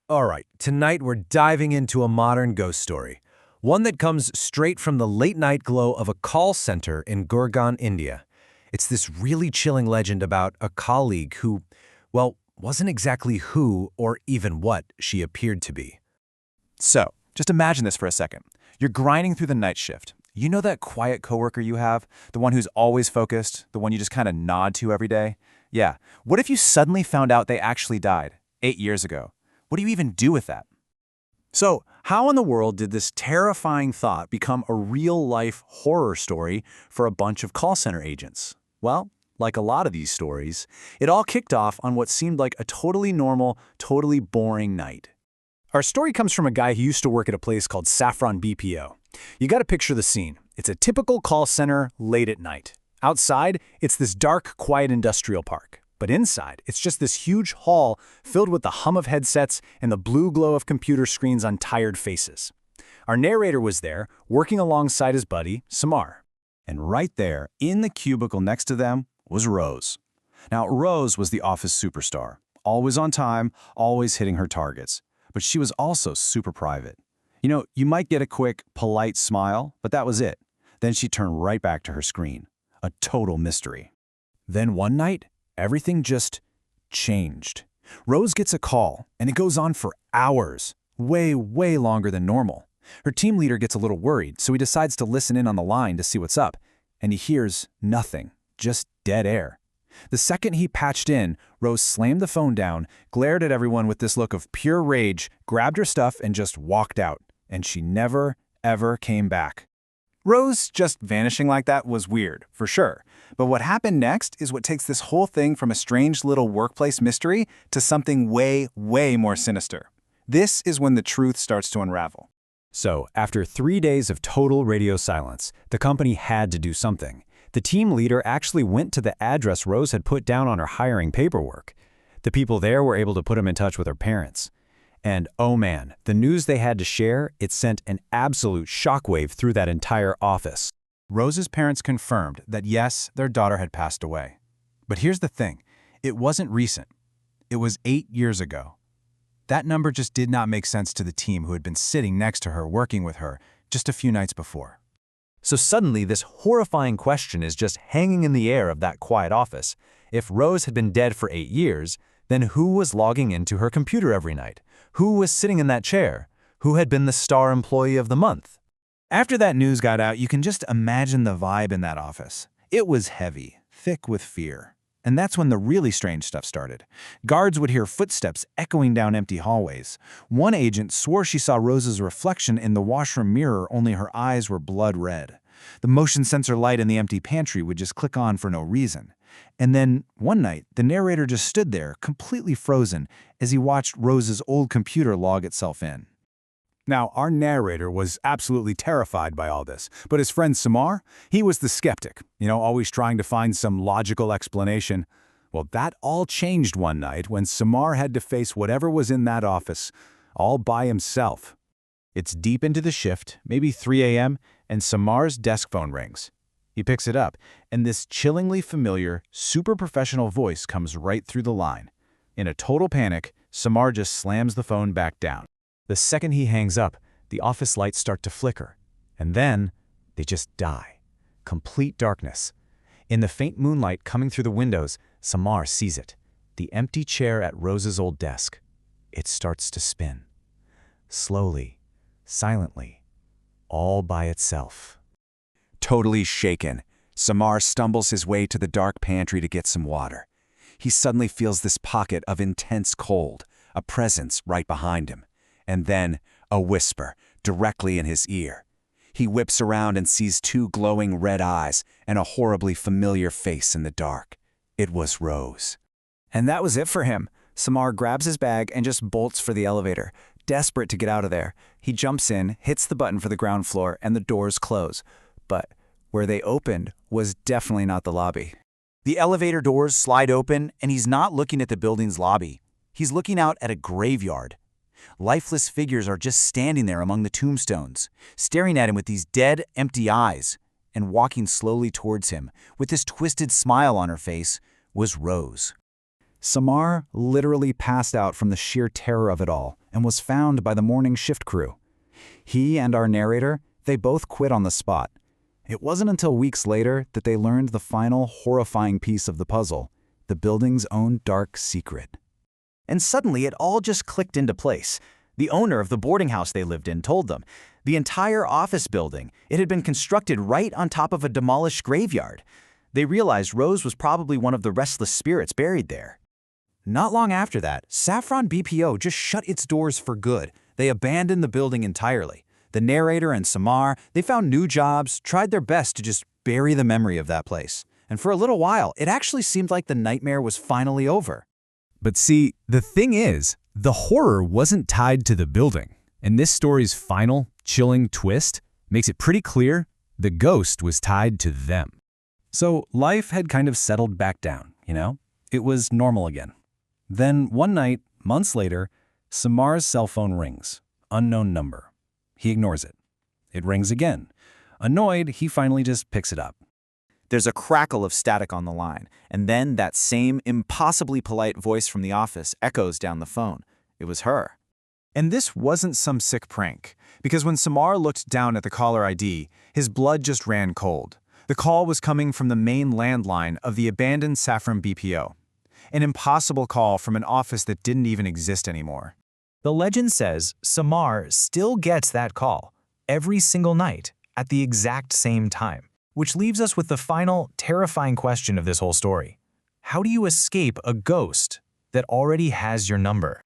All right, tonight we're diving into a modern ghost story, one that comes straight from the late-night glow of a call center in Gurgaon, India. It's this really chilling legend about a colleague who, well, wasn't exactly who or even what she appeared to be. So, just imagine this for a second. You're grinding through the night shift. You know that quiet coworker you have? The one who's always focused? The one you just kind of nod to every day? Yeah. What if you suddenly found out they actually died 8 years ago? What do you even do with that? So, how in the world did this terrifying thought become a real-life horror story for a bunch of call center agents? Well, like a lot of these stories, it all kicked off on what seemed like a totally normal, totally boring night. Our story comes from a guy who used to work at a place called Saffron BPO. You gotta picture the scene. It's a typical call center late at night. Outside, it's this dark, quiet industrial park. But inside, it's just this huge hall filled with the hum of headsets and the blue glow of computer screens on tired faces. Our narrator was there, working alongside his buddy, Samar. And right there, in the cubicle next to them, was Rose. Now, Rose was the office superstar, always on time, always hitting her targets. But she was also super private. You know, you might get a quick, polite smile, but that was it. Then she turned right back to her screen. A total mystery. Then one night, everything just changed. Rose gets a call, and it goes on for hours, way longer than normal. Her team leader gets a little worried, so he decides to listen in on the line to see what's up, and he hears nothing, just dead air. The second he patched in, Rose slammed the phone down, glared at everyone with this look of pure rage, grabbed her stuff, and just walked out. And she never, ever came back. Rose just vanishing like that was weird, for sure. But what happened next is what takes this whole thing from a strange little workplace mystery to something way more sinister. This is when the truth starts to unravel. So, after 3 days of total radio silence, the company had to do something. The team leader actually went to the address Rose had put down on her hiring paperwork. The people there were able to put him in touch with her parents. And oh man, the news they had to share, it sent an absolute shockwave through that entire office. Rose's parents confirmed that yes, their daughter had passed away. But here's the thing, it wasn't recent. It was 8 years ago. That number just did not make sense to the team who had been sitting next to her working with her just a few nights before. So suddenly, this horrifying question is just hanging in the air of that quiet office. If Rose had been dead for 8 years, then who was logging into her computer every night? Who was sitting in that chair? Who had been the star employee of the month? After that news got out, you can just imagine the vibe in that office. It was heavy, thick with fear. And that's when the really strange stuff started. Guards would hear footsteps echoing down empty hallways. One agent swore she saw Rose's reflection in the washroom mirror, only her eyes were blood red. The motion sensor light in the empty pantry would just click on for no reason. And then, one night, the narrator just stood there, completely frozen, as he watched Rose's old computer log itself in. Now, our narrator was absolutely terrified by all this, but his friend Samar, he was the skeptic, always trying to find some logical explanation. Well, that all changed one night when Samar had to face whatever was in that office, all by himself. It's deep into the shift, maybe 3 a.m., and Samar's desk phone rings. He picks it up, and this chillingly familiar, super professional voice comes right through the line. In a total panic, Samar just slams the phone back down. The second he hangs up, the office lights start to flicker. And then, they just die. Complete darkness. In the faint moonlight coming through the windows, Samar sees it. The empty chair at Rose's old desk. It starts to spin. Slowly, silently, all by itself. Totally shaken, Samar stumbles his way to the dark pantry to get some water. He suddenly feels this pocket of intense cold, a presence right behind him. And then, a whisper, directly in his ear. He whips around and sees 2 glowing red eyes and a horribly familiar face in the dark. It was Rose. And that was it for him. Samar grabs his bag and just bolts for the elevator, desperate to get out of there. He jumps in, hits the button for the ground floor, and the doors close. But where they opened was definitely not the lobby. The elevator doors slide open, and he's not looking at the building's lobby. He's looking out at a graveyard. Lifeless figures are just standing there among the tombstones, staring at him with these dead, empty eyes. And walking slowly towards him, with this twisted smile on her face, was Rose. Samar literally passed out from the sheer terror of it all and was found by the morning shift crew. He and our narrator, they both quit on the spot. It wasn't until weeks later that they learned the final horrifying piece of the puzzle, the building's own dark secret. And suddenly it all just clicked into place. The owner of the boarding house they lived in told them. The entire office building, it had been constructed right on top of a demolished graveyard. They realized Rose was probably one of the restless spirits buried there. Not long after that, Saffron BPO just shut its doors for good. They abandoned the building entirely. The narrator and Samar, they found new jobs, tried their best to just bury the memory of that place. And for a little while, it actually seemed like the nightmare was finally over. But see, the thing is, the horror wasn't tied to the building. And this story's final, chilling twist makes it pretty clear the ghost was tied to them. So life had kind of settled back down, you know? It was normal again. Then one night, months later, Samar's cell phone rings. Unknown number. He ignores it. It rings again. Annoyed, he finally just picks it up. There's a crackle of static on the line, and then that same impossibly polite voice from the office echoes down the phone. It was her. And this wasn't some sick prank, because when Samar looked down at the caller ID, his blood just ran cold. The call was coming from the main landline of the abandoned Saffron BPO. An impossible call from an office that didn't even exist anymore. The legend says Samar still gets that call every single night at the exact same time, which leaves us with the final, terrifying question of this whole story. How do you escape a ghost that already has your number?